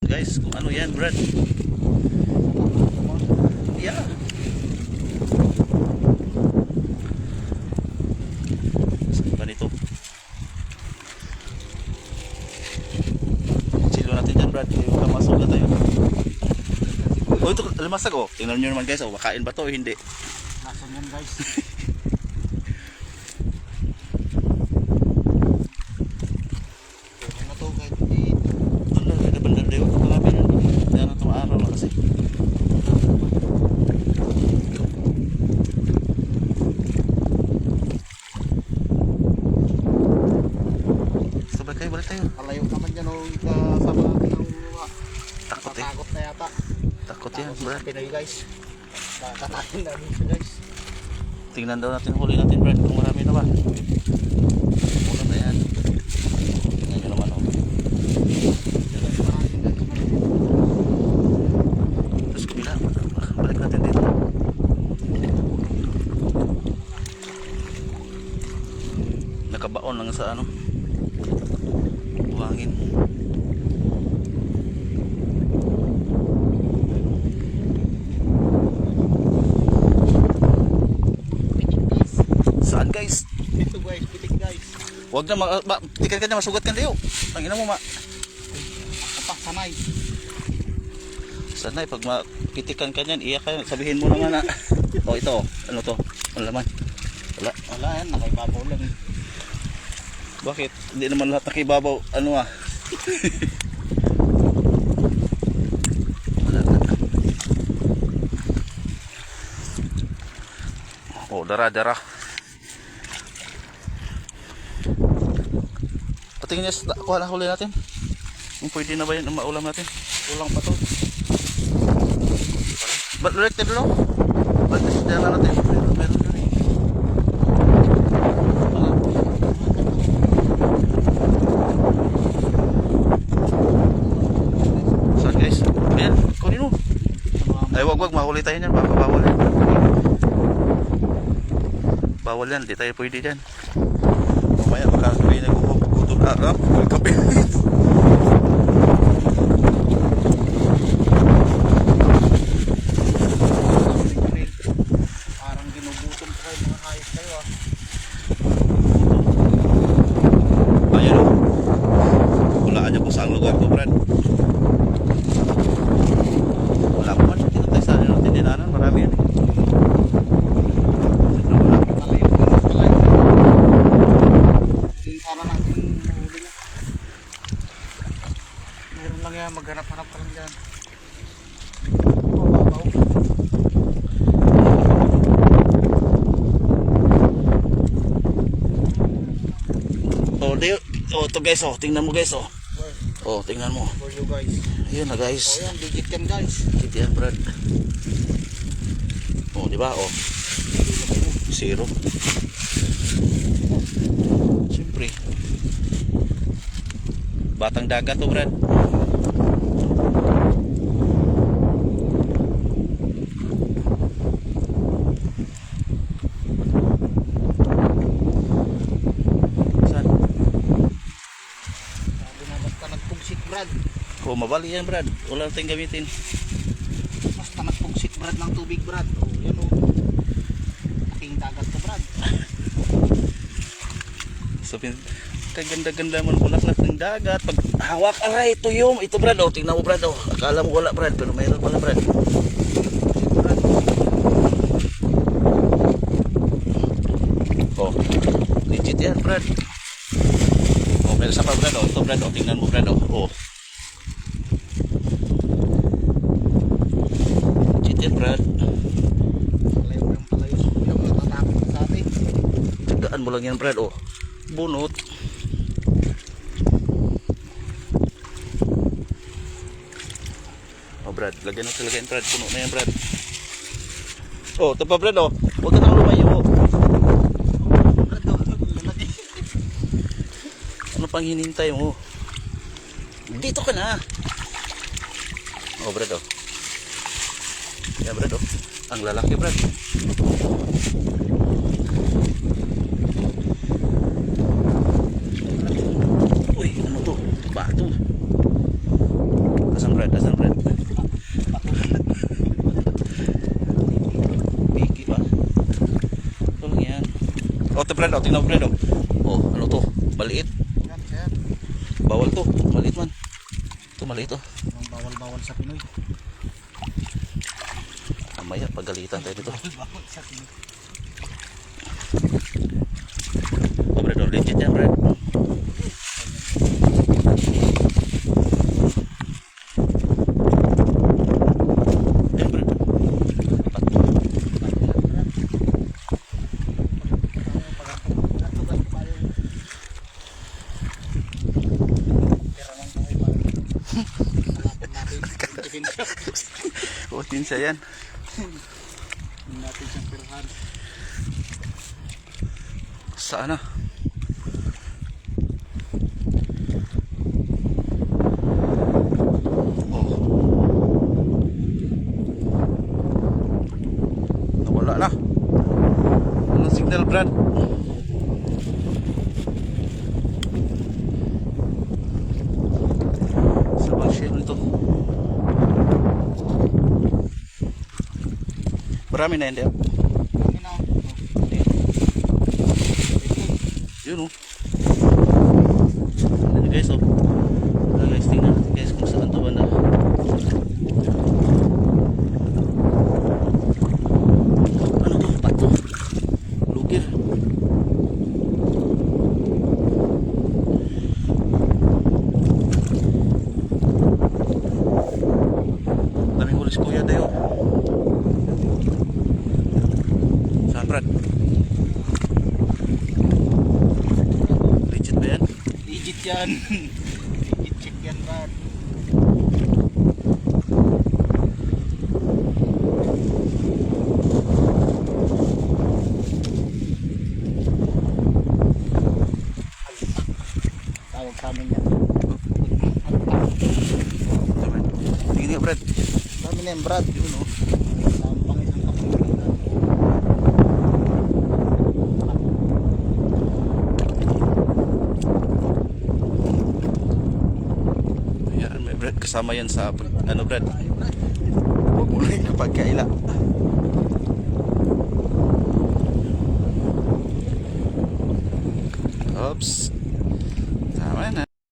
guys kung ano yan, Brad. Yeah. Saan ba nito? Silo natin dyan, Brad. Kamasok na tayo. Oh, ito limasag oh. Tingnan nyo naman guys, oh, makain ba to o hindi? Nasaan yan guys? Okay na to kahit hindi. Ito na, nagabandal dayo. Marami na. Hindi na itong araw lang kasi. Sabay kayo, balik tayo. Malayo naman yan o kasama natin ng Takot eh. natatakot na yata. Takot yan, Brad. Pinoy guys. Nakakatakin namin siya guys. Tingnan daw natin, huli natin, Brad, kung marami na ba. Ulam na yan. Tingnan nyo naman, oh. Tapos kabila, balik natin dito. Nakabaon lang sa ano, buhangin. Saan guys? Ito guys, pitik guys. Huwag na, tikan ka na, masugat ka na yun. Tangina mo, Ako pa, sanay. sanay, pag mapitikan ka niyan, iyak ka, sabihin mo naman na, oh ito, ano to, ang laman. Wala. Wala yan, nakaibabaw lang. Bakit? Hindi naman lahat nakibabaw, ano ah. Wala na. Oh, dara-dara. Patingin niya sa kuha na huli natin. Kung pwede na ba yan ang maulam natin? Kulang pa to. Ba't ulit tayo lang? Ba't na natin? Meron yun eh. Saan guys? Ayan, kunin mo. Ay wag mahuli tayo niyan, baka bawal yan. Bawal yan, di tayo pwede dyan. Mamaya baka tuloy nagugutol arap, kape. Parang ginugutom ko kayo mga hayop kayo ah. Ayan o. Hulaan niyo kung saan lugar to, Brad. Wala pa man, dito tayo sa ano natin dinanan, marami yan eh. Malayo ko na pala yun. Yung para natin mahuli na. Meron lang yan, maghanap-hanap ka lang dyan. Mababaw. Oh, di, oh, to guys, oh, tingnan mo guys, oh. Where? Oh, tingnan mo. For you guys. Ayun na O guys. yan, digit yan guys. Kita yan, Brad. Oh, di ba? Oh. Zero. Siyempre. Batang dagat to, Brad. Saan? Sabi na basta nagpugsik Brad. Oh, mabali yan, Brad. Wala tayong gamitin. Basta nagpugsik Brad ng tubig Brad. O yan o. Aking dagat to Brad. Sabihin, kaganda-ganda mo bulaklak ng dagat. Pag hawak, aray, tuyom. Ito, Brad, oh. Tingnan mo, Brad, oh. Akala mo wala, Brad. Pero mayroon pala, Brad. Brad. Oh, legit yan, Brad. Oh, meron sa pa, Brad, oh. Ito, Brad, oh. Tingnan mo, Brad, oh. Oh. Legit yan, Brad. Palayo ng palayo. Yung natatakot sa atin. Tagdaan mo lang yan, Brad, oh. Bunot. Oh, Brad, lagyan natin, lagyan, Brad. Puno na yan, Brad. Oh, ito pa, Brad, oh. Huwag ka nang lumayo, oh. Brad o. Lalaki. Ano pang hinintay mo? Dito ka na. Oh, Brad, oh. Yan, Brad, oh. Ang lalaki, Brad. Uy, ano to? Bato. Asan Brad? Asan Brad? Piki pa. Ito lang yan. O, ito Brad. O, tingnan mo Brad. O, ano to? Maliit. Yan, sir. Bawal to. Maliit man. Ito maliit to. Ang bawal-bawal sa Pinoy. Mamaya, pagalitan tayo dito. Bawal sa Pinoy. O Brad, o, legit yan Brad. Ayan Brad. Pato. Kutin siya yan. Natin siyang pirahan. Saan na? Oh. Nawala na. Anong signal, Brad? Sa bang shell nito? Marami na hindi. Kami na. Yun oh. Ano guys oh. Ano guys, tingnan natin guys kung saan ito banda. Ano to? Pato. Lugir. Daming hulis kuya tayo. Saan Brad? Legit ba yan? Legit yan. Legit check yan, Brad. Tawag sa amin yan. Tingin nga Brad. Dami na yan, Brad. Yun oh. Tampang isang kapitan. Ayan may Brad. Kasama yan sa ano Brad. Huwag mo lang kapag kaila. Oops.